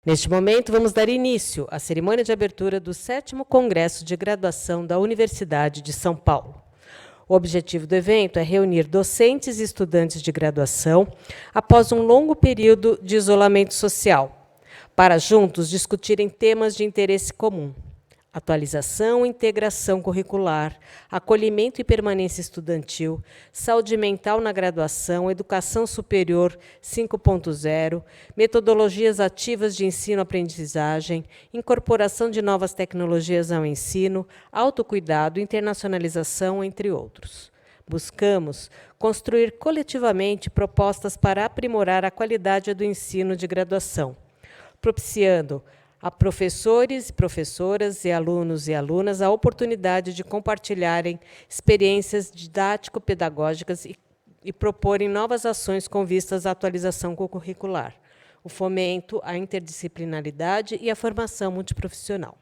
Neste momento, vamos dar início à cerimônia de abertura do 7º Congresso de Graduação da Universidade de São Paulo. O objetivo do evento é reunir docentes e estudantes de graduação após um longo período de isolamento social, para juntos discutirem temas de interesse comum: atualização e integração curricular, acolhimento e permanência estudantil, saúde mental na graduação, educação superior 5.0, metodologias ativas de ensino-aprendizagem, incorporação de novas tecnologias ao ensino, autocuidado, internacionalização, entre outros. Buscamos construir coletivamente propostas para aprimorar a qualidade do ensino de graduação, propiciando a professores, professoras e alunos e alunas a oportunidade de compartilharem experiências didático-pedagógicas e proporem novas ações com vistas à atualização curricular, o fomento, a interdisciplinaridade e a formação multiprofissional.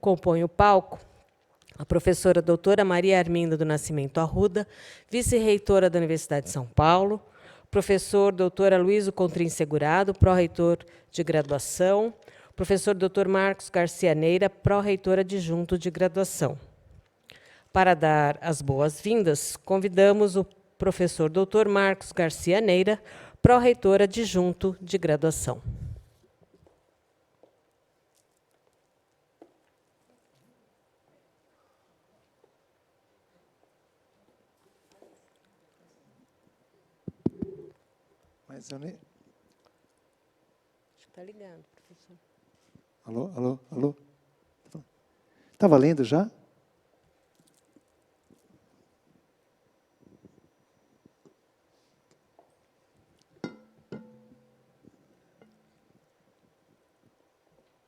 Compõe o palco a professora doutora Maria Arminda do Nascimento Arruda, vice-reitora da Universidade de São Paulo, professor doutor Aloysio Contrim Segurado, pró-reitor de graduação, professor Dr. Marcos Garcia Neira, pró-reitor adjunto de graduação. Para dar as boas-vindas, convidamos o professor Dr. Marcos Garcia Neira, pró-reitor adjunto de graduação. Mas eu nem... Está ligado, professor. Alô, alô, alô? Está valendo já?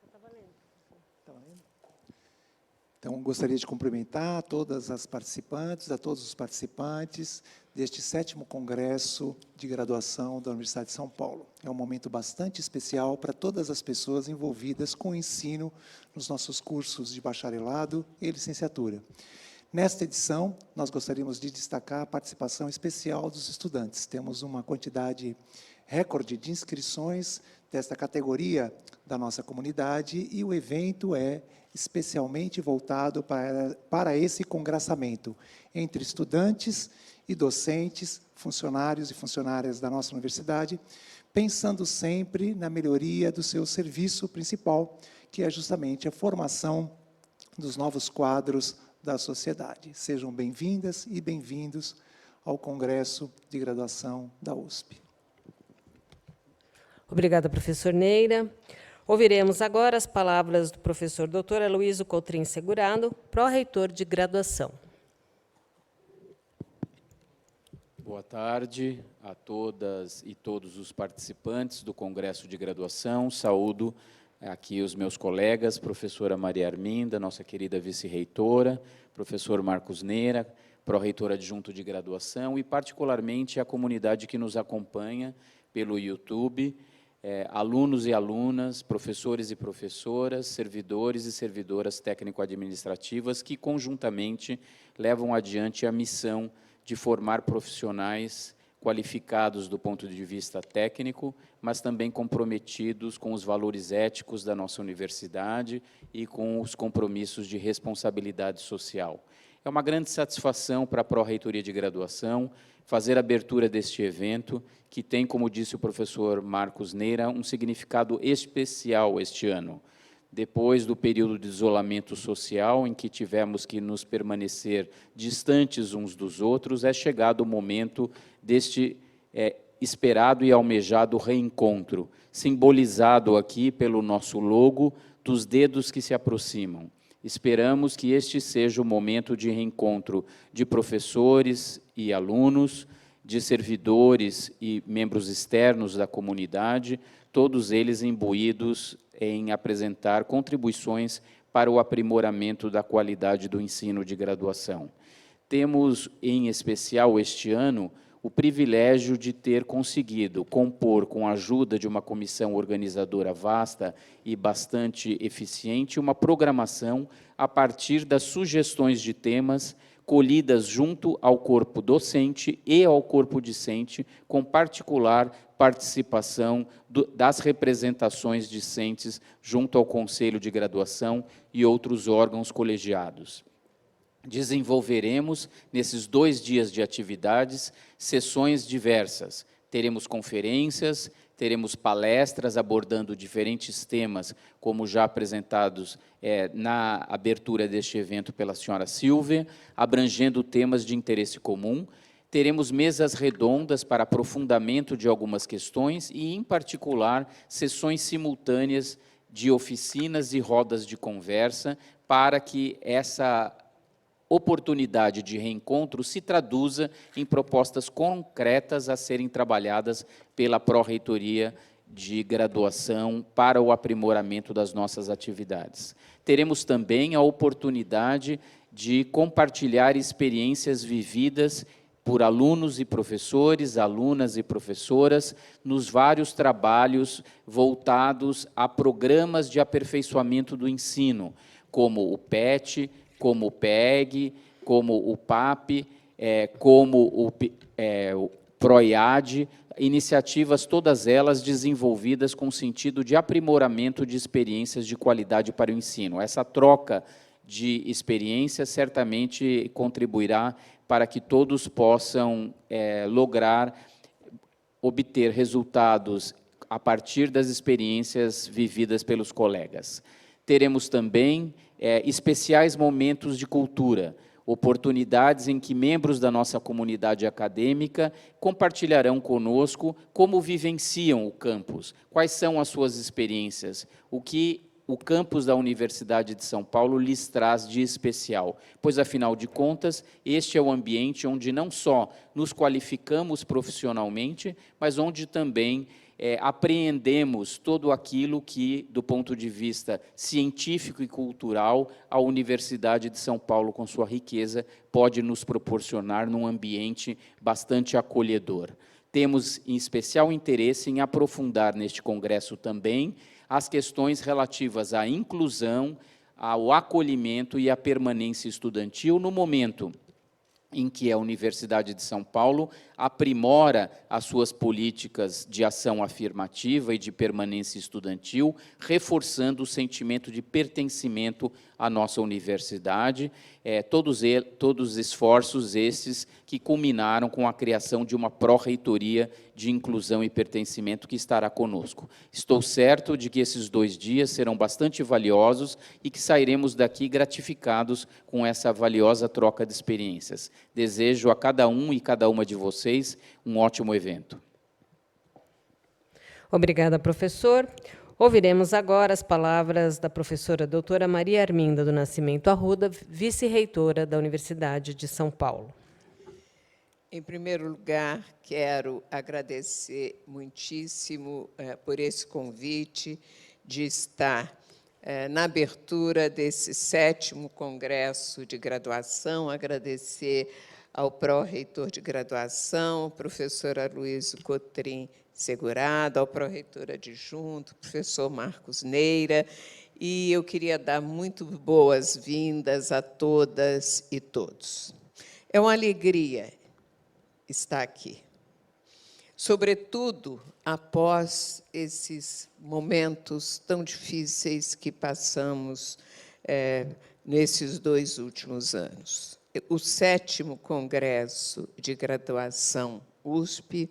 Está valendo. Está valendo? Então, gostaria de cumprimentar todas as participantes, a todos os participantes deste 7º Congresso de Graduação da Universidade de São Paulo. É um momento bastante especial para todas as pessoas envolvidas com o ensino nos nossos cursos de bacharelado e licenciatura. Nesta edição, nós gostaríamos de destacar a participação especial dos estudantes. Temos uma quantidade recorde de inscrições desta categoria da nossa comunidade e o evento é especialmente voltado para esse congraçamento entre estudantes e docentes, funcionários e funcionárias da nossa universidade, pensando sempre na melhoria do seu serviço principal, que é justamente a formação dos novos quadros da sociedade. Sejam bem-vindas e bem-vindos ao Congresso de Graduação da USP. Obrigada, professor Neira. Ouviremos agora as palavras do professor Dr. Aloysio Contrim Segurado, pró-reitor de graduação. Boa tarde a todas e todos os participantes do Congresso de Graduação. Saúdo aqui os meus colegas, professora Maria Arminda, nossa querida vice-reitora, professor Marcos Neira, pró-reitor adjunto de graduação, e particularmente a comunidade que nos acompanha pelo YouTube, alunos e alunas, professores e professoras, servidores e servidoras técnico-administrativas que conjuntamente levam adiante a missão de formar profissionais qualificados do ponto de vista técnico, mas também comprometidos com os valores éticos da nossa universidade e com os compromissos de responsabilidade social. É uma grande satisfação para a Pró-Reitoria de Graduação fazer a abertura deste evento, que tem, como disse o professor Marcos Neira, um significado especial este ano. Depois do período de isolamento social, em que tivemos que nos permanecer distantes uns dos outros, é chegado o momento deste esperado e almejado reencontro, simbolizado aqui pelo nosso logo dos dedos que se aproximam. Esperamos que este seja o momento de reencontro de professores e alunos, de servidores e membros externos da comunidade, todos eles imbuídos em apresentar contribuições para o aprimoramento da qualidade do ensino de graduação. Temos, em especial este ano, o privilégio de ter conseguido compor, com a ajuda de uma comissão organizadora vasta e bastante eficiente, uma programação a partir das sugestões de temas colhidas junto ao corpo docente e ao corpo discente, com particular participação das representações discentes junto ao Conselho de Graduação e outros órgãos colegiados. Desenvolveremos, nesses 2 dias de atividades, sessões diversas. Teremos conferências, teremos palestras abordando diferentes temas, como já apresentados na abertura deste evento pela senhora Silvia, abrangendo temas de interesse comum. Teremos mesas redondas para aprofundamento de algumas questões e, em particular, sessões simultâneas de oficinas e rodas de conversa para que essa oportunidade de reencontro se traduza em propostas concretas a serem trabalhadas pela Pró-Reitoria de Graduação para o aprimoramento das nossas atividades. Teremos também a oportunidade de compartilhar experiências vividas por alunos e professores, alunas e professoras, nos vários trabalhos voltados a programas de aperfeiçoamento do ensino, como o PET, como o PEG, como o PAP, como o PROIAD, iniciativas todas elas desenvolvidas com sentido de aprimoramento de experiências de qualidade para o ensino. Essa troca de experiências certamente contribuirá para que todos possam lograr obter resultados a partir das experiências vividas pelos colegas. Teremos também especiais momentos de cultura, oportunidades em que membros da nossa comunidade acadêmica compartilharão conosco como vivenciam o campus, quais são as suas experiências, o que o campus da Universidade de São Paulo lhes traz de especial, pois, afinal de contas, este é o ambiente onde não só nos qualificamos profissionalmente, mas onde também apreendemos todo aquilo que, do ponto de vista científico e cultural, a Universidade de São Paulo, com sua riqueza, pode nos proporcionar num ambiente bastante acolhedor. Temos, em especial, interesse em aprofundar neste congresso também as questões relativas à inclusão, ao acolhimento e à permanência estudantil no momento em que a Universidade de São Paulo aprimora as suas políticas de ação afirmativa e de permanência estudantil, reforçando o sentimento de pertencimento à nossa universidade, todos os esforços esses que culminaram com a criação de uma pró-reitoria de inclusão e pertencimento que estará conosco. Estou certo de que esses 2 dias serão bastante valiosos e que sairemos daqui gratificados com essa valiosa troca de experiências. Desejo a cada um e cada uma de vocês um ótimo evento. Obrigada, professor. Ouviremos agora as palavras da professora doutora Maria Arminda do Nascimento Arruda, vice-reitora da Universidade de São Paulo. Em primeiro lugar, quero agradecer muitíssimo por esse convite de estar na abertura desse 7º Congresso de Graduação, agradecer ao pró-reitor de graduação, professor Aloysio Cotrim Segurado, ao pró-reitor adjunto, professor Marcos Neira, e eu queria dar muito boas-vindas a todas e todos. É uma alegria estar aqui, sobretudo após esses momentos tão difíceis que passamos nesses 2 últimos anos. O 7º Congresso de Graduação USP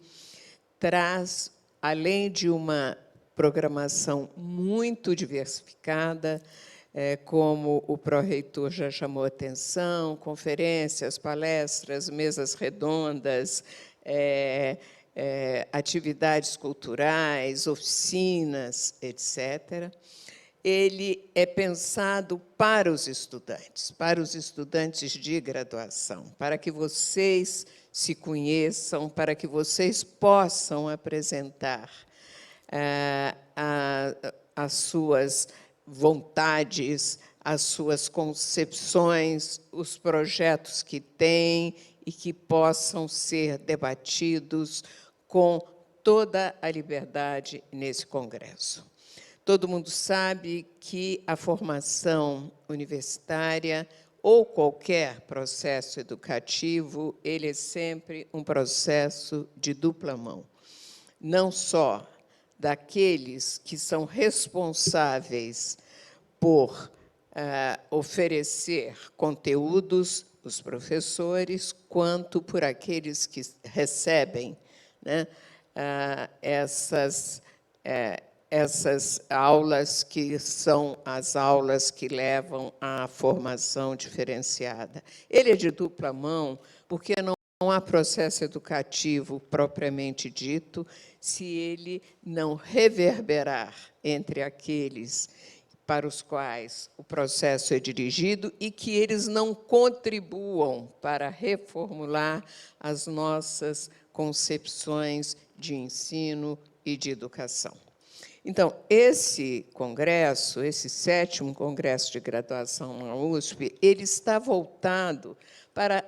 traz, além de uma programação muito diversificada, como o pró-reitor já chamou a atenção, conferências, palestras, mesas redondas, atividades culturais, oficinas, etc., ele é pensado para os estudantes de graduação, para que vocês se conheçam, para que vocês possam apresentar as suas vontades, as suas concepções, os projetos que têm e que possam ser debatidos com toda a liberdade nesse congresso. Todo mundo sabe que a formação universitária ou qualquer processo educativo, ele é sempre um processo de dupla mão. Não só daqueles que são responsáveis por oferecer conteúdos, os professores, quanto por aqueles que recebem, né, essas aulas, que são as aulas que levam à formação diferenciada. Ele é de dupla mão, porque não há processo educativo propriamente dito se ele não reverberar entre aqueles para os quais o processo é dirigido e que eles não contribuam para reformular as nossas concepções de ensino e de educação. Então, esse congresso, esse 7º Congresso de Graduação na USP, ele está voltado para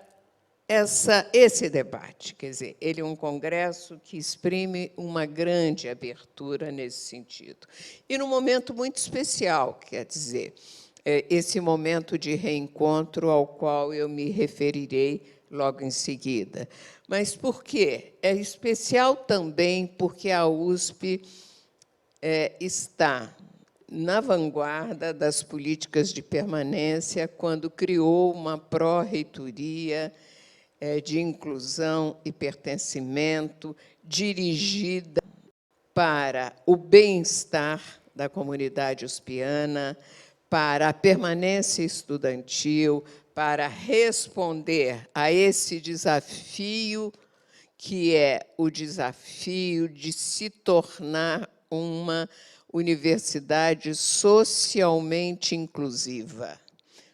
esse debate. Quer dizer, ele é um congresso que exprime uma grande abertura nesse sentido. E num momento muito especial, quer dizer, esse momento de reencontro ao qual eu me referirei logo em seguida. Mas por quê? É especial também porque a USP está na vanguarda das políticas de permanência quando criou uma pró-reitoria de inclusão e pertencimento dirigida para o bem-estar da comunidade uspiana, para a permanência estudantil, para responder a esse desafio, que é o desafio de se tornar uma universidade socialmente inclusiva,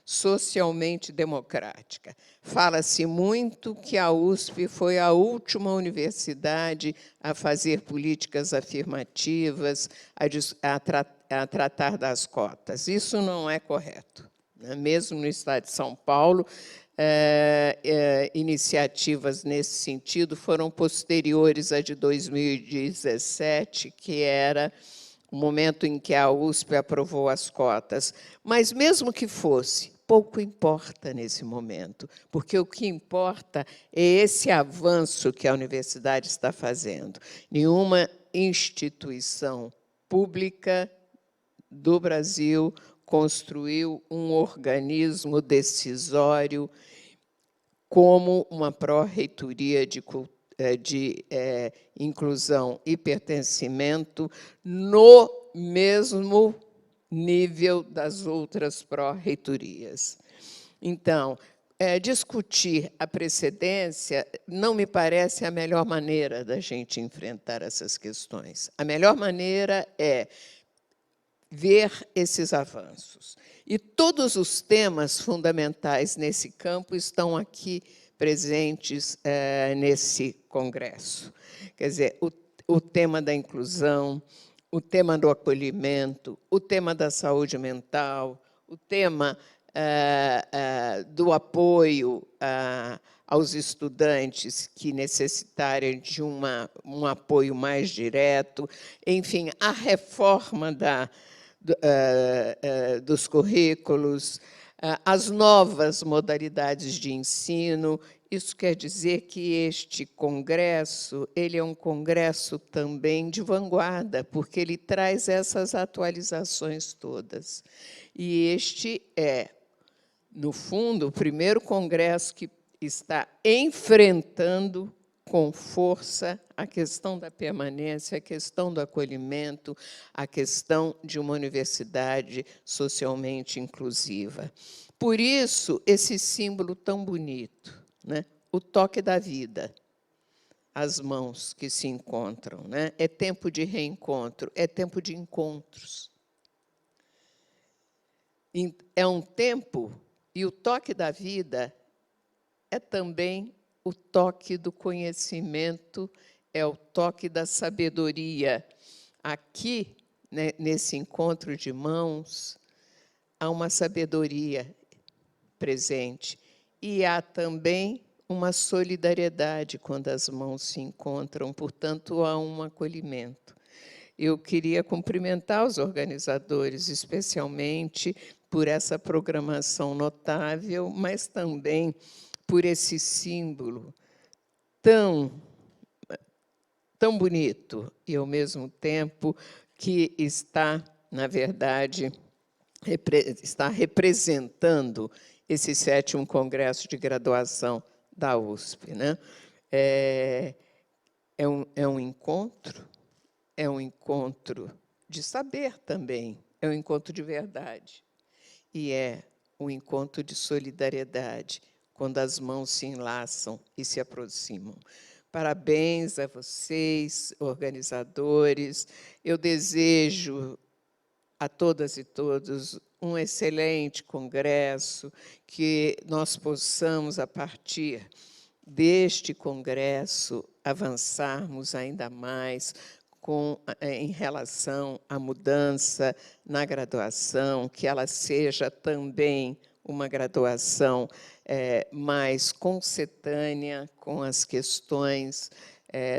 socialmente democrática. Fala-se muito que a USP foi a última universidade a fazer políticas afirmativas, a tratar das cotas. Isso não é correto. Mesmo no Estado de São Paulo, iniciativas nesse sentido foram posteriores à de 2017, que era o momento em que a USP aprovou as cotas. Mas, mesmo que fosse, pouco importa nesse momento, porque o que importa é esse avanço que a universidade está fazendo. Nenhuma instituição pública do Brasil construiu um organismo decisório como uma pró-reitoria de inclusão e pertencimento no mesmo nível das outras pró-reitorias. Então, discutir a precedência não me parece a melhor maneira da gente enfrentar essas questões. A melhor maneira é ver esses avanços. E todos os temas fundamentais nesse campo estão aqui presentes nesse congresso. Quer dizer, o tema da inclusão, o tema do acolhimento, o tema da saúde mental, o tema do apoio aos estudantes que necessitarem de um apoio mais direto, enfim, a reforma dos currículos, as novas modalidades de ensino. Isso quer dizer que este congresso ele é um congresso também de vanguarda, porque ele traz essas atualizações todas. E este é, no fundo, o primeiro congresso que está enfrentando com força a questão da permanência, a questão do acolhimento, a questão de uma universidade socialmente inclusiva. Por isso, esse símbolo tão bonito, né? O toque da vida, as mãos que se encontram, né? É tempo de reencontro, é tempo de encontros. É um tempo, e o toque da vida é também o toque do conhecimento, é o toque da sabedoria. Aqui, né, nesse encontro de mãos, há uma sabedoria presente. E há também uma solidariedade quando as mãos se encontram, portanto, há um acolhimento. Eu queria cumprimentar os organizadores, especialmente por essa programação notável, mas também por esse símbolo tão bonito e, ao mesmo tempo, que está, na verdade, está representando esse 7º Congresso de Graduação da USP, né? É um encontro de saber também, é um encontro de verdade, e é um encontro de solidariedade, quando as mãos se enlaçam e se aproximam. Parabéns a vocês, organizadores. Eu desejo a todas e todos um excelente congresso, que nós possamos, a partir deste congresso, avançarmos ainda mais em relação à mudança na graduação, que ela seja também uma graduação mais concetânea com as questões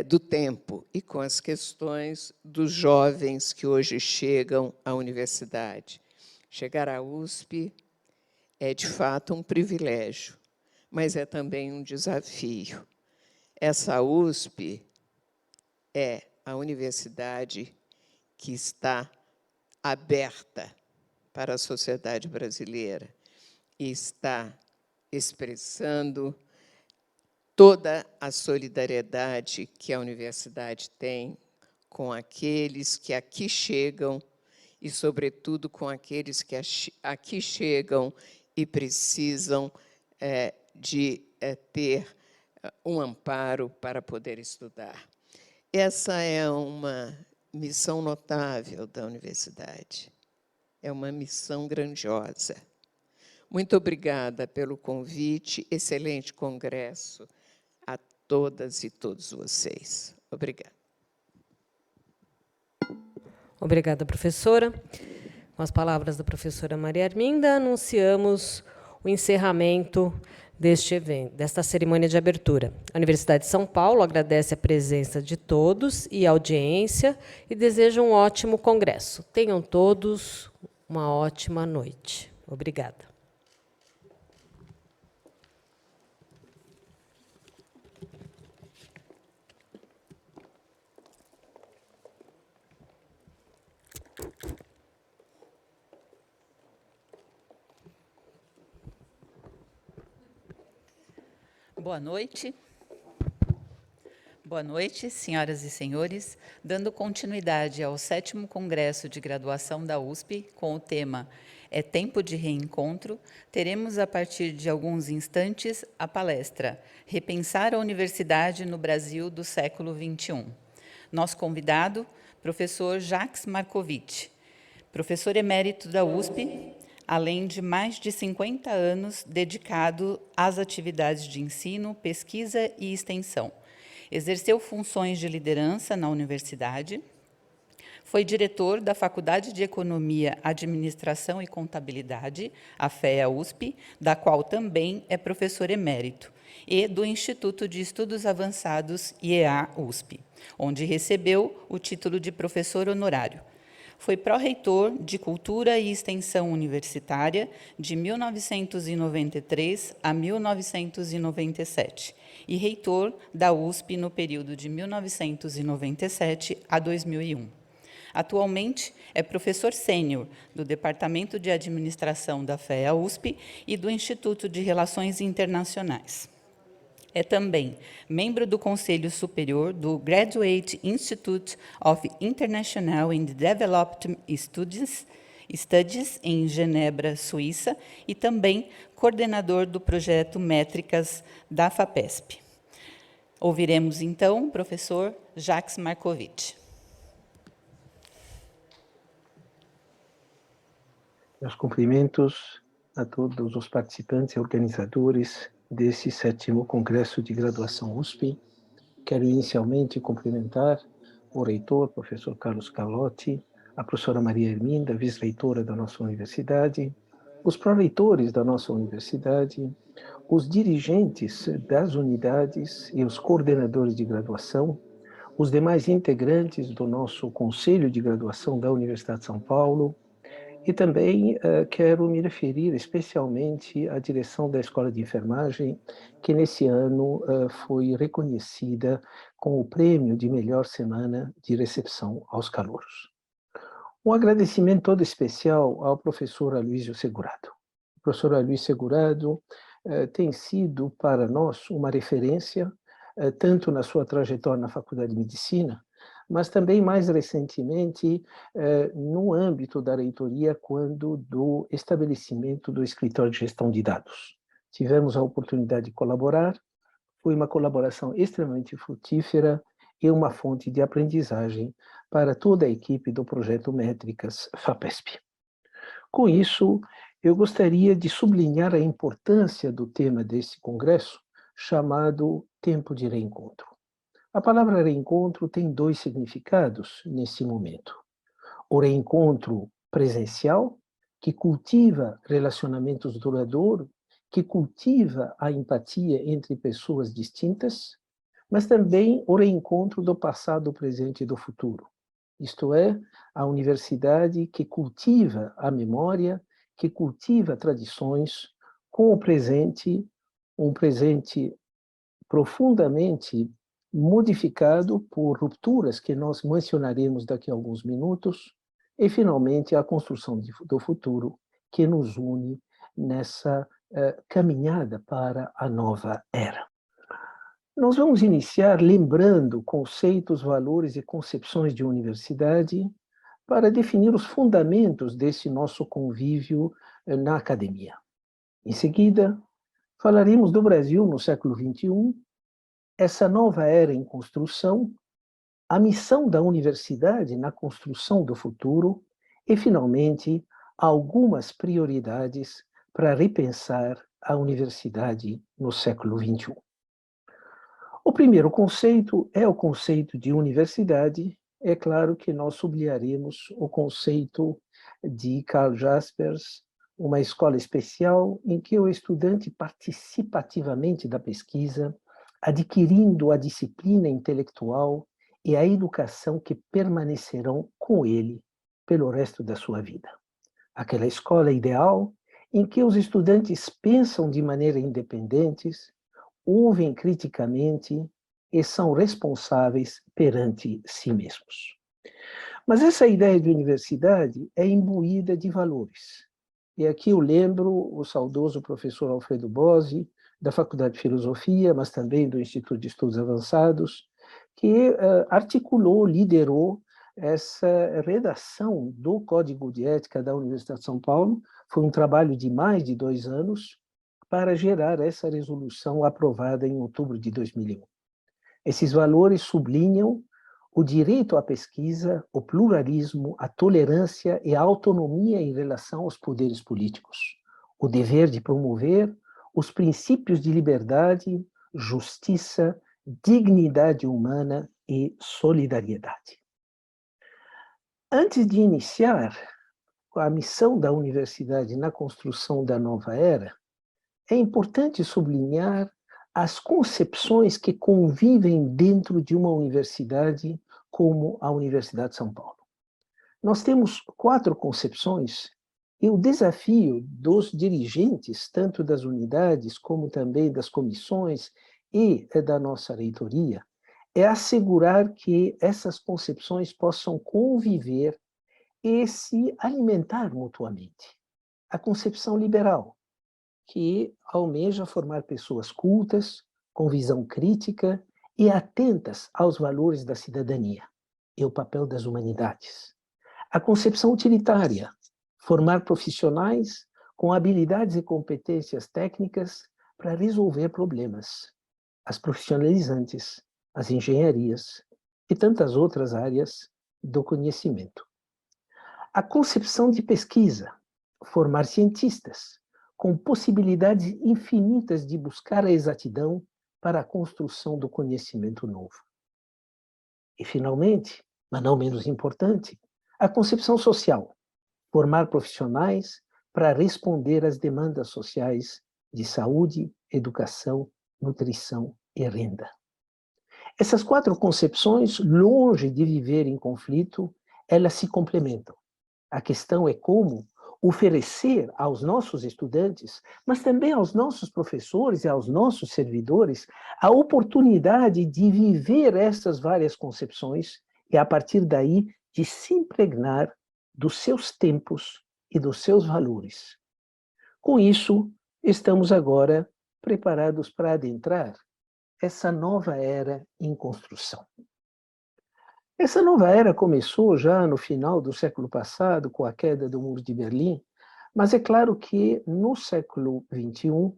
do tempo e com as questões dos jovens que hoje chegam à universidade. Chegar à USP é, de fato, um privilégio, mas é também um desafio. Essa USP é a universidade que está aberta para a sociedade brasileira e está expressando toda a solidariedade que a universidade tem com aqueles que aqui chegam e, sobretudo, com aqueles que aqui chegam e precisam de ter um amparo para poder estudar. Essa é uma missão notável da universidade, é uma missão grandiosa. Muito obrigada pelo convite, excelente congresso a todas e todos vocês. Obrigada. Obrigada, professora. Com as palavras da professora Maria Arminda, anunciamos o encerramento deste evento, desta cerimônia de abertura. A Universidade de São Paulo agradece a presença de todos e a audiência e deseja um ótimo congresso. Tenham todos uma ótima noite. Obrigada. Boa noite. Boa noite, senhoras e senhores. Dando continuidade ao 7º Congresso de Graduação da USP, com o tema É Tempo de Reencontro, teremos, a partir de alguns instantes, a palestra Repensar a Universidade no Brasil do século XXI. Nosso convidado, professor Jacques Marcovitch, professor emérito da USP, além de mais de 50 anos dedicado às atividades de ensino, pesquisa e extensão. Exerceu funções de liderança na universidade, foi diretor da Faculdade de Economia, Administração e Contabilidade, a FEA-USP, da qual também é professor emérito, e do Instituto de Estudos Avançados, IEA-USP, onde recebeu o título de professor honorário. Foi pró-reitor de Cultura e Extensão Universitária de 1993 a 1997 e reitor da USP no período de 1997 a 2001. Atualmente, é professor sênior do Departamento de Administração da FEA-USP e do Instituto de Relações Internacionais. É também membro do Conselho Superior do Graduate Institute of International and Development Studies em Genebra, Suíça, e também coordenador do projeto Métricas da FAPESP. Ouviremos, então, o professor Jacques Marcovitch. Meus cumprimentos a todos os participantes e organizadores desse 7º Congresso de Graduação USP. Quero inicialmente cumprimentar o reitor, professor Carlos Calotti, a professora Maria Arminda, vice-reitora da nossa universidade, os pró-reitores da nossa universidade, os dirigentes das unidades e os coordenadores de graduação, os demais integrantes do nosso Conselho de Graduação da Universidade de São Paulo, e também quero me referir especialmente à direção da Escola de Enfermagem, que nesse ano foi reconhecida com o prêmio de melhor semana de recepção aos calouros. Um agradecimento todo especial ao professor Aloysio Segurado. O professor Aloysio Segurado tem sido para nós uma referência, tanto na sua trajetória na Faculdade de Medicina, mas também, mais recentemente, no âmbito da reitoria, quando do estabelecimento do escritório de gestão de dados. Tivemos a oportunidade de colaborar, foi uma colaboração extremamente frutífera e uma fonte de aprendizagem para toda a equipe do projeto Métricas FAPESP. Com isso, eu gostaria de sublinhar a importância do tema desse congresso, chamado Tempo de Reencontro. A palavra reencontro tem dois significados nesse momento. O reencontro presencial, que cultiva relacionamentos duradouros, que cultiva a empatia entre pessoas distintas, mas também o reencontro do passado, do presente e do futuro. Isto é, a universidade que cultiva a memória, que cultiva tradições com o presente, um presente profundamente modificado por rupturas que nós mencionaremos daqui a alguns minutos, e, finalmente, a construção do futuro que nos une nessa caminhada para a nova era. Nós vamos iniciar lembrando conceitos, valores e concepções de universidade para definir os fundamentos desse nosso convívio na academia. Em seguida, falaremos do Brasil no século XXI, essa nova era em construção, a missão da universidade na construção do futuro e, finalmente, algumas prioridades para repensar a universidade no século XXI. O primeiro conceito é o conceito de universidade. É claro que nós sublinharemos o conceito de Karl Jaspers, uma escola especial em que o estudante participa ativamente da pesquisa, adquirindo a disciplina intelectual e a educação que permanecerão com ele pelo resto da sua vida. Aquela escola ideal em que os estudantes pensam de maneira independente, ouvem criticamente e são responsáveis perante si mesmos. Mas essa ideia de universidade é imbuída de valores. E aqui eu lembro o saudoso professor Alfredo Bose, da Faculdade de Filosofia, mas também do Instituto de Estudos Avançados, que articulou, liderou essa redação do Código de Ética da Universidade de São Paulo. Foi um trabalho de mais de 2 anos para gerar essa resolução aprovada em outubro de 2001. Esses valores sublinham o direito à pesquisa, o pluralismo, a tolerância e a autonomia em relação aos poderes políticos, o dever de promover os princípios de liberdade, justiça, dignidade humana e solidariedade. Antes de iniciar a missão da universidade na construção da nova era, é importante sublinhar as concepções que convivem dentro de uma universidade como a Universidade de São Paulo. Nós temos 4 concepções e o desafio dos dirigentes, tanto das unidades como também das comissões e da nossa reitoria, é assegurar que essas concepções possam conviver e se alimentar mutuamente. A concepção liberal, que almeja formar pessoas cultas, com visão crítica e atentas aos valores da cidadania e o papel das humanidades. A concepção utilitária, formar profissionais com habilidades e competências técnicas para resolver problemas. As profissionalizantes, as engenharias e tantas outras áreas do conhecimento. A concepção de pesquisa, formar cientistas, com possibilidades infinitas de buscar a exatidão para a construção do conhecimento novo. E, finalmente, mas não menos importante, a concepção social, formar profissionais para responder às demandas sociais de saúde, educação, nutrição e renda. Essas quatro concepções, longe de viver em conflito, elas se complementam. A questão é como oferecer aos nossos estudantes, mas também aos nossos professores e aos nossos servidores, a oportunidade de viver essas várias concepções e, a partir daí, de se impregnar dos seus tempos e dos seus valores. Com isso, estamos agora preparados para adentrar essa nova era em construção. Essa nova era começou já no final do século passado, com a queda do Muro de Berlim, mas é claro que no século XXI,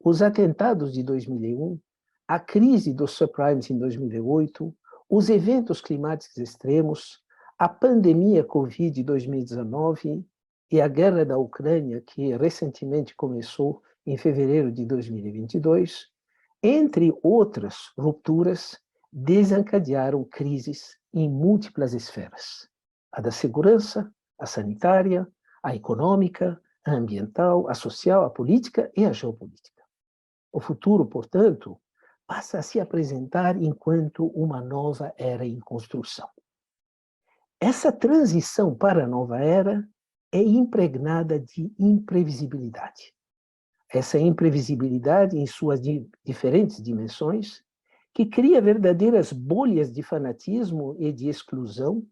os atentados de 2001, a crise dos subprimes em 2008, os eventos climáticos extremos, a pandemia Covid 2019 e a guerra da Ucrânia, que recentemente começou em fevereiro de 2022, entre outras rupturas, desencadearam crises em múltiplas esferas. A da segurança, a sanitária, a econômica, a ambiental, a social, a política e a geopolítica. O futuro, portanto, passa a se apresentar enquanto uma nova era em construção. Essa transição para a nova era é impregnada de imprevisibilidade. Essa imprevisibilidade em suas diferentes dimensões, que cria verdadeiras bolhas de fanatismo e de exclusão,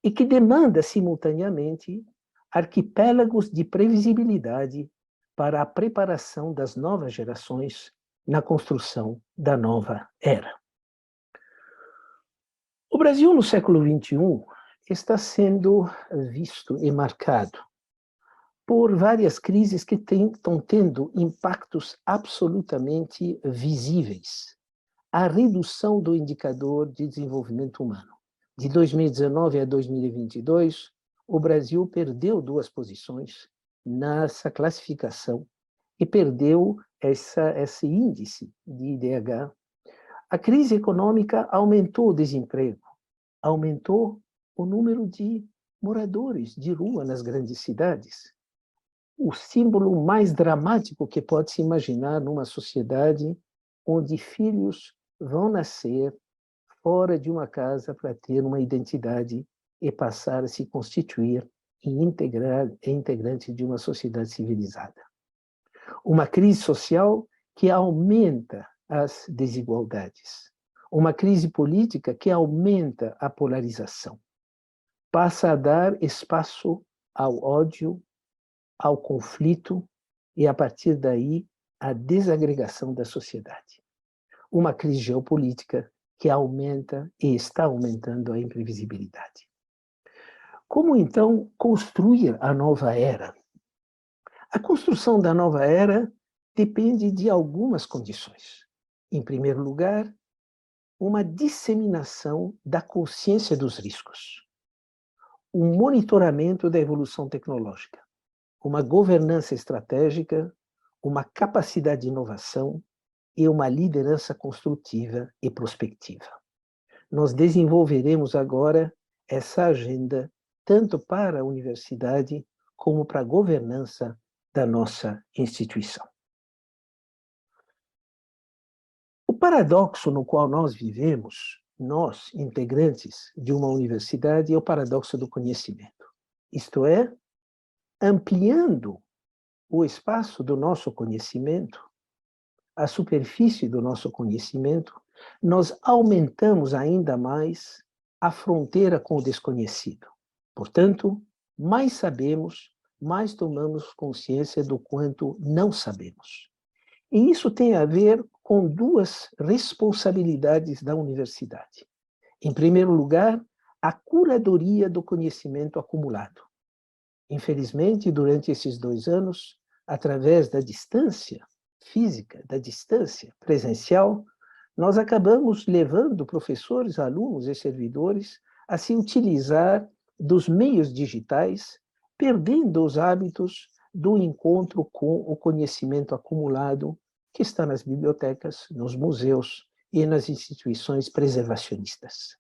e que demanda, simultaneamente, arquipélagos de previsibilidade para a preparação das novas gerações na construção da nova era. O Brasil, no século XXI, está sendo visto e marcado por várias crises que estão tendo impactos absolutamente visíveis. A redução do indicador de desenvolvimento humano. De 2019 a 2022, o Brasil perdeu 2 posições nessa classificação e perdeu esse índice de IDH. A crise econômica aumentou o desemprego, aumentou o número de moradores de rua nas grandes cidades. O símbolo mais dramático que pode se imaginar numa sociedade onde filhos vão nascer fora de uma casa para ter uma identidade e passar a se constituir em integrante de uma sociedade civilizada. Uma crise social que aumenta as desigualdades. Uma crise política que aumenta a polarização. Passa a dar espaço ao ódio, ao conflito e, a partir daí, à desagregação da sociedade. Uma crise geopolítica que aumenta e está aumentando a imprevisibilidade. Como, então, construir a nova era? A construção da nova era depende de algumas condições. Em primeiro lugar, uma disseminação da consciência dos riscos, um monitoramento da evolução tecnológica, uma governança estratégica, uma capacidade de inovação e uma liderança construtiva e prospectiva. Nós desenvolveremos agora essa agenda tanto para a universidade como para a governança da nossa instituição. O paradoxo no qual nós vivemos, nós, integrantes de uma universidade, é o paradoxo do conhecimento. Isto é, ampliando o espaço do nosso conhecimento, a superfície do nosso conhecimento, nós aumentamos ainda mais a fronteira com o desconhecido. Portanto, mais sabemos, mais tomamos consciência do quanto não sabemos. E isso tem a ver com 2 responsabilidades da universidade. Em primeiro lugar, a curadoria do conhecimento acumulado. Infelizmente, durante esses 2 anos, através da distância física, da distância presencial, nós acabamos levando professores, alunos e servidores a se utilizar dos meios digitais, perdendo os hábitos do encontro com o conhecimento acumulado que está nas bibliotecas, nos museus e nas instituições preservacionistas.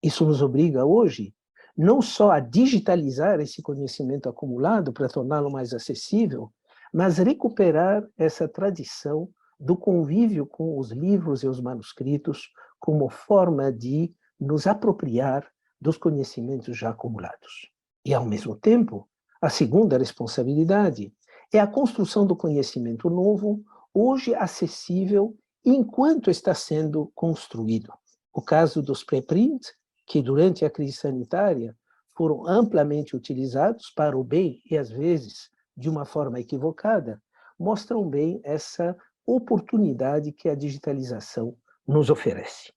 Isso nos obriga hoje não só a digitalizar esse conhecimento acumulado para torná-lo mais acessível, mas recuperar essa tradição do convívio com os livros e os manuscritos como forma de nos apropriar dos conhecimentos já acumulados. E, ao mesmo tempo, a segunda responsabilidade é a construção do conhecimento novo, hoje acessível, enquanto está sendo construído. O caso dos preprints, que durante a crise sanitária foram amplamente utilizados para o bem e, às vezes, de uma forma equivocada, mostram bem essa oportunidade que a digitalização nos oferece.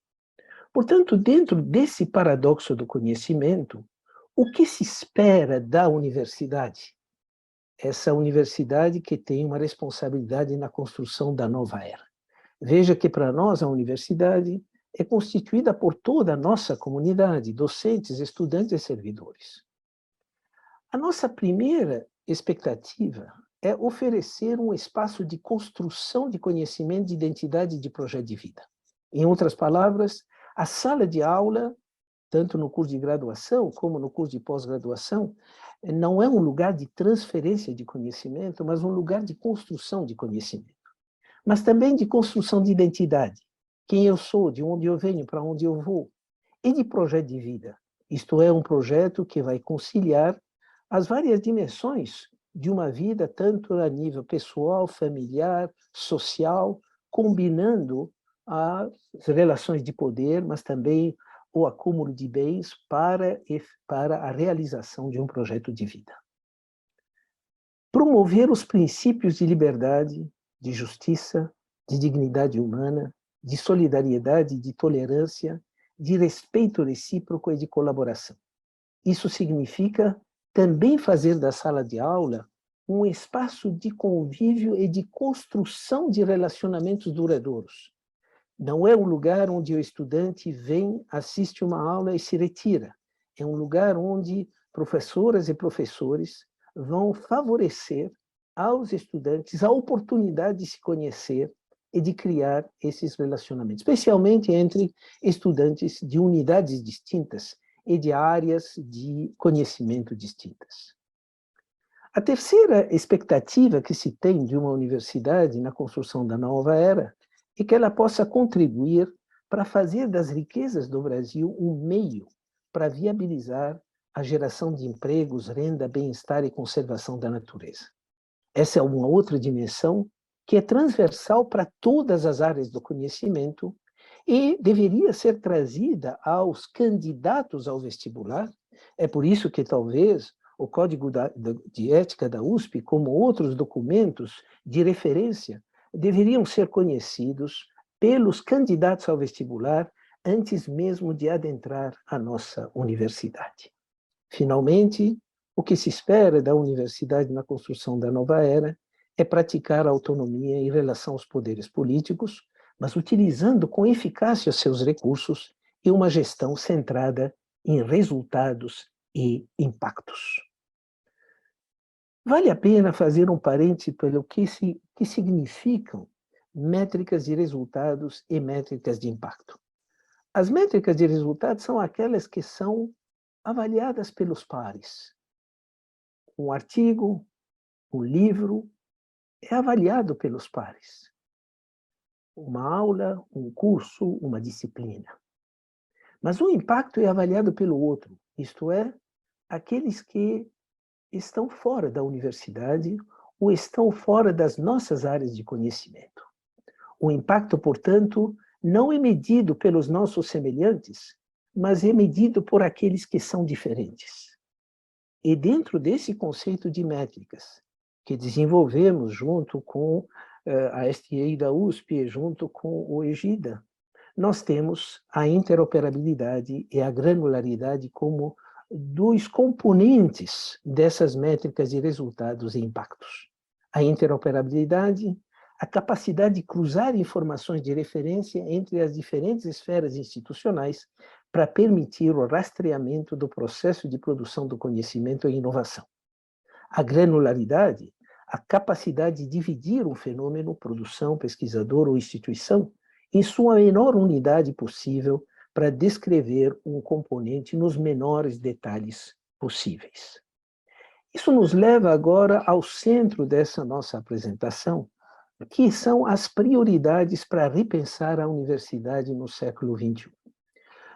Portanto, dentro desse paradoxo do conhecimento, o que se espera da universidade? Essa universidade que tem uma responsabilidade na construção da nova era. Veja que, para nós, a universidade é constituída por toda a nossa comunidade, docentes, estudantes e servidores. A nossa primeira expectativa é oferecer um espaço de construção de conhecimento, de identidade e de projeto de vida. Em outras palavras, a sala de aula, tanto no curso de graduação como no curso de pós-graduação, não é um lugar de transferência de conhecimento, mas um lugar de construção de conhecimento. Mas também de construção de identidade. Quem eu sou, de onde eu venho, para onde eu vou. E de projeto de vida. Isto é, um projeto que vai conciliar as várias dimensões de uma vida, tanto a nível pessoal, familiar, social, combinando as relações de poder, mas também o acúmulo de bens para a realização de um projeto de vida. Promover os princípios de liberdade, de justiça, de dignidade humana, de solidariedade, de tolerância, de respeito recíproco e de colaboração. Isso significa também fazer da sala de aula um espaço de convívio e de construção de relacionamentos duradouros. Não é um lugar onde o estudante vem, assiste uma aula e se retira. É um lugar onde professoras e professores vão favorecer aos estudantes a oportunidade de se conhecer e de criar esses relacionamentos, especialmente entre estudantes de unidades distintas e de áreas de conhecimento distintas. A terceira expectativa que se tem de uma universidade na construção da nova era é que ela possa contribuir para fazer das riquezas do Brasil um meio para viabilizar a geração de empregos, renda, bem-estar e conservação da natureza. Essa é uma outra dimensão que é transversal para todas as áreas do conhecimento e deveria ser trazida aos candidatos ao vestibular. É por isso que talvez o Código de Ética da USP, como outros documentos de referência, deveriam ser conhecidos pelos candidatos ao vestibular antes mesmo de adentrar a nossa universidade. Finalmente, o que se espera da universidade na construção da nova era é praticar a autonomia em relação aos poderes políticos, mas utilizando com eficácia seus recursos e uma gestão centrada em resultados e impactos. Vale a pena fazer um parêntese pelo que significam métricas de resultados e métricas de impacto. As métricas de resultados são aquelas que são avaliadas pelos pares. Um artigo, um livro, é avaliado pelos pares. Uma aula, um curso, uma disciplina. Mas o impacto é avaliado pelo outro, isto é, aqueles que estão fora da universidade ou estão fora das nossas áreas de conhecimento. O impacto, portanto, não é medido pelos nossos semelhantes, mas é medido por aqueles que são diferentes. E dentro desse conceito de métricas, que desenvolvemos junto com a STA da USP, junto com o EGIDA, nós temos a interoperabilidade e a granularidade como dois componentes dessas métricas de resultados e impactos. A interoperabilidade, a capacidade de cruzar informações de referência entre as diferentes esferas institucionais para permitir o rastreamento do processo de produção do conhecimento e inovação. A granularidade, a capacidade de dividir um fenômeno, produção, pesquisador ou instituição, em sua menor unidade possível para descrever um componente nos menores detalhes possíveis. Isso nos leva agora ao centro dessa nossa apresentação, que são as prioridades para repensar a universidade no século XXI.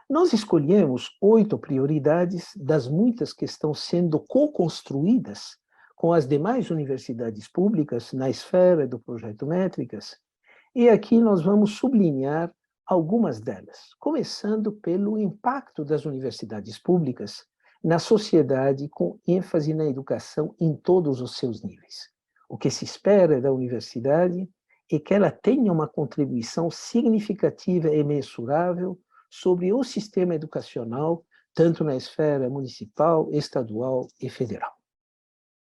Nós escolhemos 8 prioridades das muitas que estão sendo co-construídas com as demais universidades públicas na esfera do Projeto Métricas, e aqui nós vamos sublinhar algumas delas, começando pelo impacto das universidades públicas na sociedade, com ênfase na educação em todos os seus níveis. O que se espera da universidade é que ela tenha uma contribuição significativa e mensurável sobre o sistema educacional, tanto na esfera municipal, estadual e federal.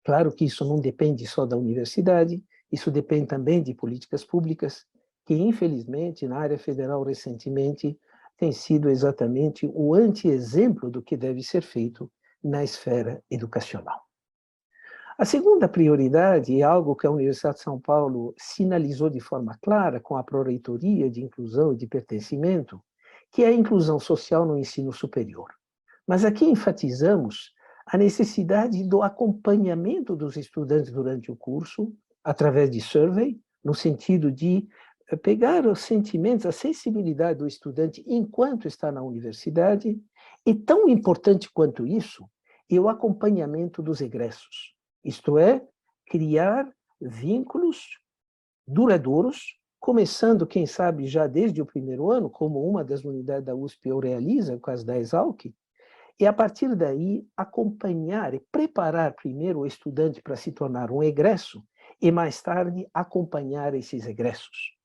Claro que isso não depende só da universidade, isso depende também de políticas públicas, que infelizmente na área federal recentemente tem sido exatamente o anti-exemplo do que deve ser feito na esfera educacional. A segunda prioridade é algo que a Universidade de São Paulo sinalizou de forma clara com a Pró-Reitoria de Inclusão e de Pertencimento, que é a inclusão social no ensino superior. Mas aqui enfatizamos a necessidade do acompanhamento dos estudantes durante o curso, através de survey, no sentido de pegar os sentimentos, a sensibilidade do estudante enquanto está na universidade, e tão importante quanto isso, é o acompanhamento dos egressos, isto é, criar vínculos duradouros, começando, quem sabe, já desde o primeiro ano, como uma das unidades da USP o realiza, no caso da Exalc, e a partir daí acompanhar e preparar primeiro o estudante para se tornar um egresso, e mais tarde acompanhar esses egressos.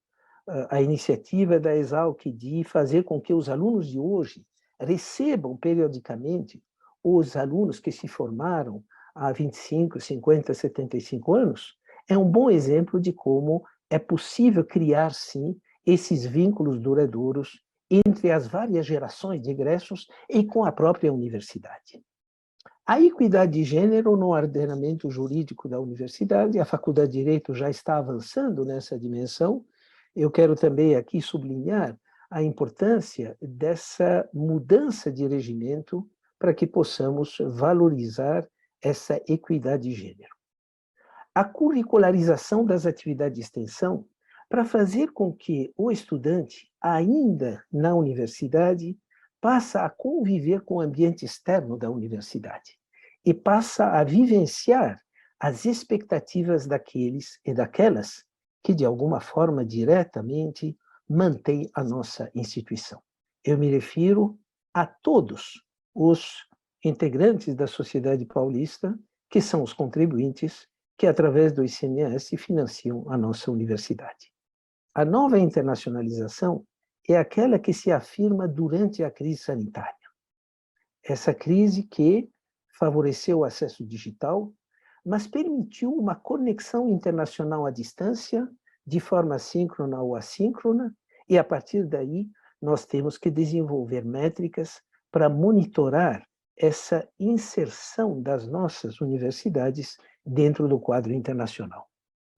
A iniciativa da Exalc de fazer com que os alunos de hoje recebam periodicamente os alunos que se formaram há 25, 50, 75 anos, é um bom exemplo de como é possível criar, sim, esses vínculos duradouros entre as várias gerações de egressos e com a própria universidade. A equidade de gênero no ordenamento jurídico da universidade, a Faculdade de Direito já está avançando nessa dimensão. Eu quero também aqui sublinhar a importância dessa mudança de regimento para que possamos valorizar essa equidade de gênero. A curricularização das atividades de extensão para fazer com que o estudante, ainda na universidade, passa a conviver com o ambiente externo da universidade e passa a vivenciar as expectativas daqueles e daquelas que, de alguma forma, diretamente mantêm a nossa instituição. Eu me refiro a todos os integrantes da sociedade paulista, que são os contribuintes que, através do ICMS, financiam a nossa universidade. A nova internacionalização é aquela que se afirma durante a crise sanitária. Essa crise que favoreceu o acesso digital, mas permitiu uma conexão internacional à distância, de forma síncrona ou assíncrona, e a partir daí nós temos que desenvolver métricas para monitorar essa inserção das nossas universidades dentro do quadro internacional.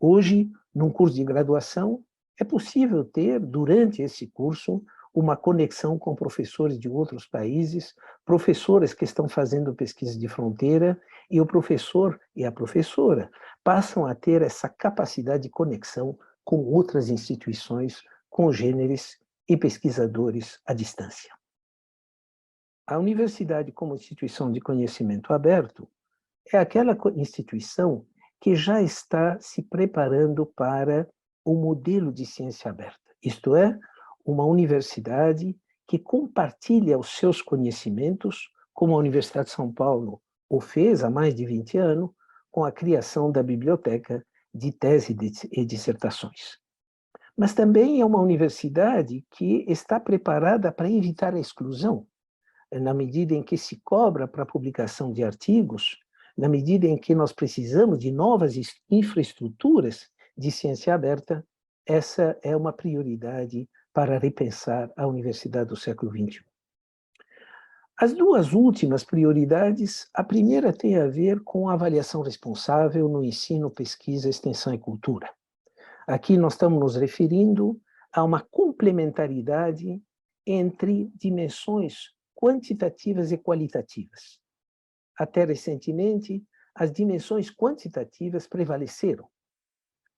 Hoje, num curso de graduação, é possível ter, durante esse curso, uma conexão com professores de outros países, professores que estão fazendo pesquisa de fronteira, e o professor e a professora passam a ter essa capacidade de conexão com outras instituições, congêneres e pesquisadores à distância. A universidade, como instituição de conhecimento aberto, é aquela instituição que já está se preparando para o modelo de ciência aberta, isto é, uma universidade que compartilha os seus conhecimentos, como a Universidade de São Paulo o fez há mais de 20 anos, com a criação da biblioteca de tese e dissertações. Mas também é uma universidade que está preparada para evitar a exclusão, na medida em que se cobra para a publicação de artigos, na medida em que nós precisamos de novas infraestruturas de ciência aberta, essa é uma prioridade para repensar a universidade do século XXI. As duas últimas prioridades, a primeira tem a ver com a avaliação responsável no ensino, pesquisa, extensão e cultura. Aqui nós estamos nos referindo a uma complementaridade entre dimensões quantitativas e qualitativas. Até recentemente, as dimensões quantitativas prevaleceram,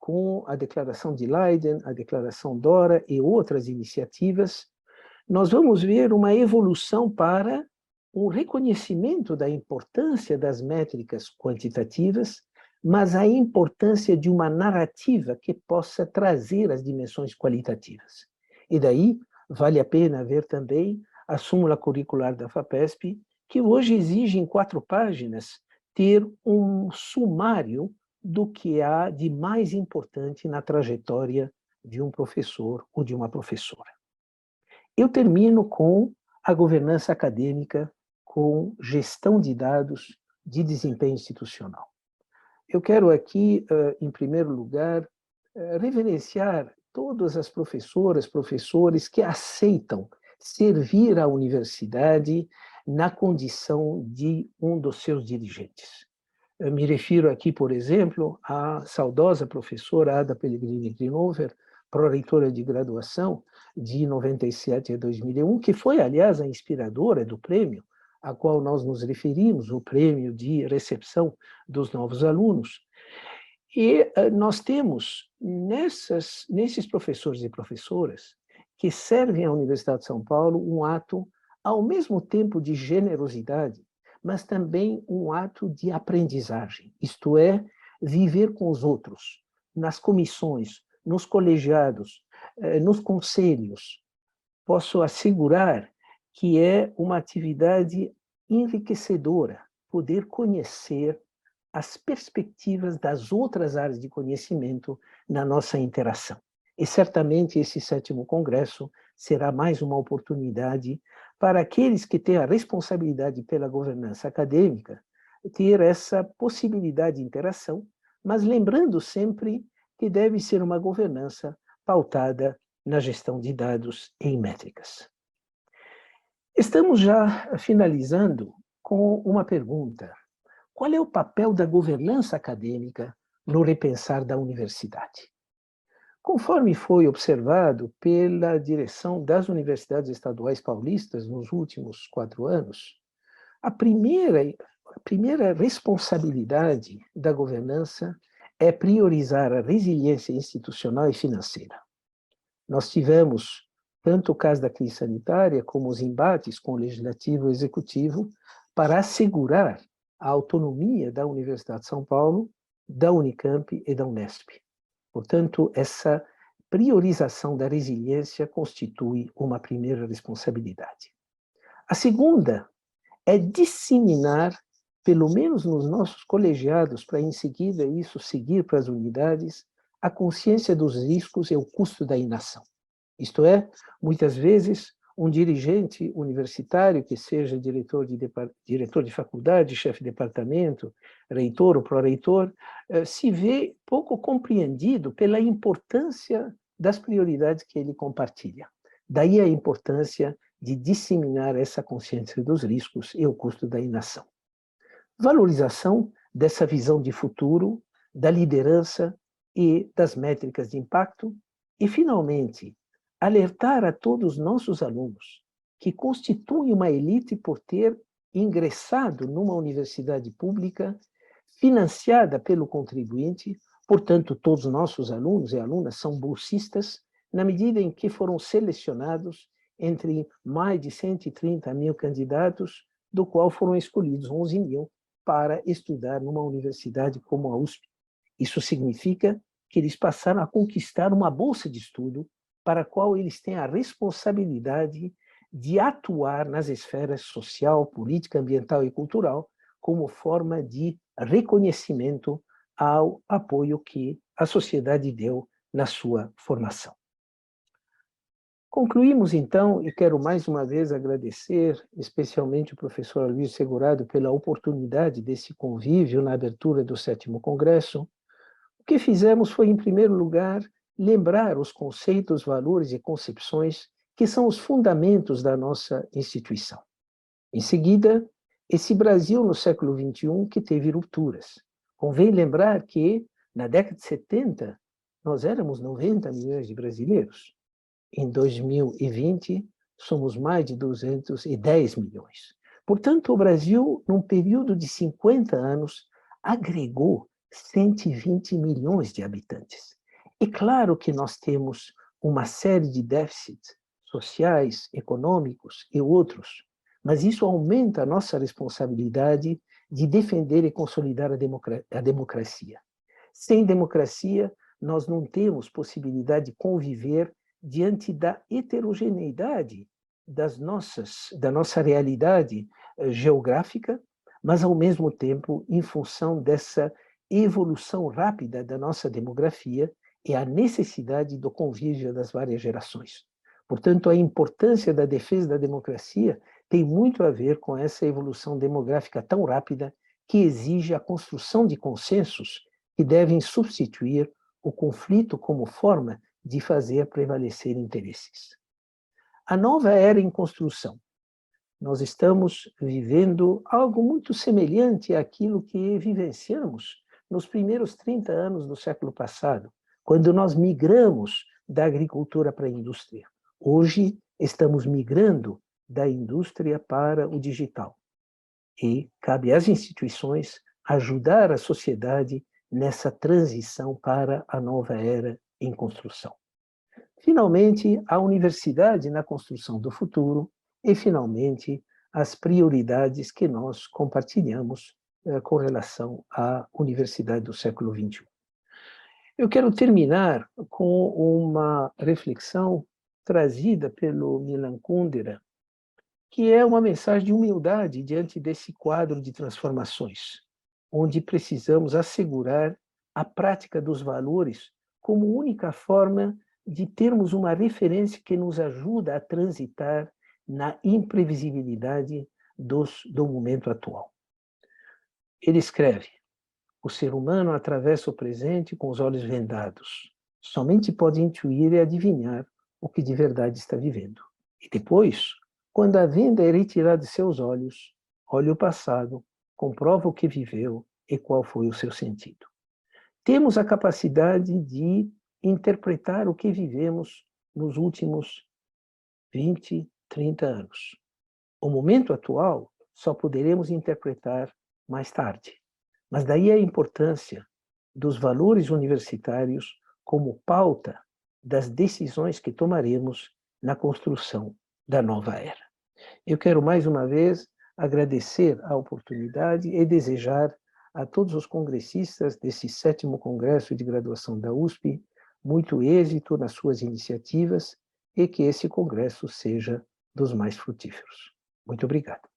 com a Declaração de Leiden, a Declaração Dora e outras iniciativas, nós vamos ver uma evolução para um reconhecimento da importância das métricas quantitativas, mas a importância de uma narrativa que possa trazer as dimensões qualitativas. E daí, vale a pena ver também a súmula curricular da FAPESP, que hoje exige em 4 páginas ter um sumário do que há de mais importante na trajetória de um professor ou de uma professora. Eu termino com a governança acadêmica, com gestão de dados de desempenho institucional. Eu quero aqui, em primeiro lugar, reverenciar todas as professoras, professores que aceitam servir à universidade na condição de um dos seus dirigentes. Eu me refiro aqui, por exemplo, à saudosa professora Ada Pellegrini Grinover, pró-reitora de graduação de 97 a 2001, que foi, aliás, a inspiradora do prêmio a qual nós nos referimos, o prêmio de recepção dos novos alunos. E nós temos, nesses professores e professoras que servem à Universidade de São Paulo, um ato, ao mesmo tempo, de generosidade, mas também um ato de aprendizagem, isto é, viver com os outros, nas comissões, nos colegiados, nos conselhos. Posso assegurar que é uma atividade enriquecedora, poder conhecer as perspectivas das outras áreas de conhecimento na nossa interação. E certamente esse 7º Congresso será mais uma oportunidade para aqueles que têm a responsabilidade pela governança acadêmica ter essa possibilidade de interação, mas lembrando sempre que deve ser uma governança pautada na gestão de dados e em métricas. Estamos já finalizando com uma pergunta. Qual é o papel da governança acadêmica no repensar da universidade? Conforme foi observado pela direção das universidades estaduais paulistas nos últimos 4 anos, a primeira responsabilidade da governança é priorizar a resiliência institucional e financeira. Nós tivemos tanto o caso da crise sanitária como os embates com o Legislativo e o Executivo para assegurar a autonomia da Universidade de São Paulo, da Unicamp e da Unesp. Portanto, essa priorização da resiliência constitui uma primeira responsabilidade. A segunda é disseminar, pelo menos nos nossos colegiados, para em seguida isso seguir para as unidades, a consciência dos riscos e o custo da inação. Isto é, muitas vezes, um dirigente universitário, que seja diretor de faculdade, chefe de departamento, reitor ou pró-reitor, se vê pouco compreendido pela importância das prioridades que ele compartilha. Daí a importância de disseminar essa consciência dos riscos e o custo da inação. Valorização dessa visão de futuro, da liderança e das métricas de impacto. E, finalmente, alertar a todos os nossos alunos que constituem uma elite por ter ingressado numa universidade pública financiada pelo contribuinte, portanto, todos os nossos alunos e alunas são bolsistas, na medida em que foram selecionados entre mais de 130 mil candidatos, do qual foram escolhidos 11 mil para estudar numa universidade como a USP. Isso significa que eles passaram a conquistar uma bolsa de estudo para a qual eles têm a responsabilidade de atuar nas esferas social, política, ambiental e cultural como forma de reconhecimento ao apoio que a sociedade deu na sua formação. Concluímos, então, e quero mais uma vez agradecer, especialmente o professor Luiz Segurado, pela oportunidade desse convívio na abertura do 7º Congresso. O que fizemos foi, em primeiro lugar, lembrar os conceitos, valores e concepções que são os fundamentos da nossa instituição. Em seguida, esse Brasil no século XXI que teve rupturas. Convém lembrar que, na década de 70, nós éramos 90 milhões de brasileiros. Em 2020, somos mais de 210 milhões. Portanto, o Brasil, num período de 50 anos, agregou 120 milhões de habitantes. É claro que nós temos uma série de déficits sociais, econômicos e outros, mas isso aumenta a nossa responsabilidade de defender e consolidar a democracia. Sem democracia, nós não temos possibilidade de conviver diante da heterogeneidade da nossa realidade geográfica, mas, ao mesmo tempo, em função dessa evolução rápida da nossa demografia e a necessidade do convívio das várias gerações. Portanto, a importância da defesa da democracia tem muito a ver com essa evolução demográfica tão rápida que exige a construção de consensos que devem substituir o conflito como forma de fazer prevalecer interesses. A nova era em construção. Nós estamos vivendo algo muito semelhante àquilo que vivenciamos nos primeiros 30 anos do século passado, quando nós migramos da agricultura para a indústria. Hoje, estamos migrando da indústria para o digital. E cabe às instituições ajudar a sociedade nessa transição para a nova era em construção. Finalmente, a universidade na construção do futuro e, finalmente, as prioridades que nós compartilhamos com relação à universidade do século XXI. Eu quero terminar com uma reflexão trazida pelo Milan Kundera, que é uma mensagem de humildade diante desse quadro de transformações, onde precisamos assegurar a prática dos valores como única forma de termos uma referência que nos ajuda a transitar na imprevisibilidade do momento atual. Ele escreve: o ser humano atravessa o presente com os olhos vendados. Somente pode intuir e adivinhar o que de verdade está vivendo. E depois, quando a venda é retirada de seus olhos, olha o passado, comprova o que viveu e qual foi o seu sentido. Temos a capacidade de interpretar o que vivemos nos últimos 20, 30 anos. O momento atual só poderemos interpretar mais tarde. Mas daí a importância dos valores universitários como pauta das decisões que tomaremos na construção da nova era. Eu quero mais uma vez agradecer a oportunidade e desejar a todos os congressistas desse 7º Congresso de Graduação da USP muito êxito nas suas iniciativas e que esse congresso seja dos mais frutíferos. Muito obrigado.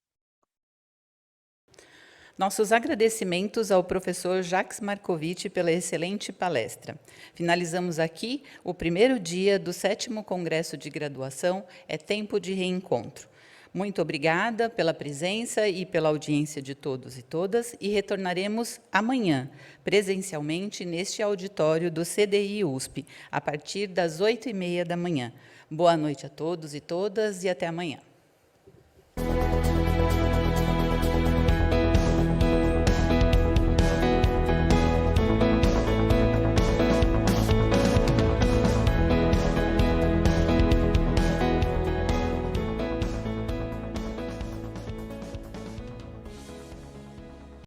Nossos agradecimentos ao professor Jacques Marcovitch pela excelente palestra. Finalizamos aqui o primeiro dia do 7º Congresso de Graduação É Tempo de Reencontro. Muito obrigada pela presença e pela audiência de todos e todas, e retornaremos amanhã, presencialmente, neste auditório do CDI USP, a partir das 8h30 da manhã. Boa noite a todos e todas e até amanhã.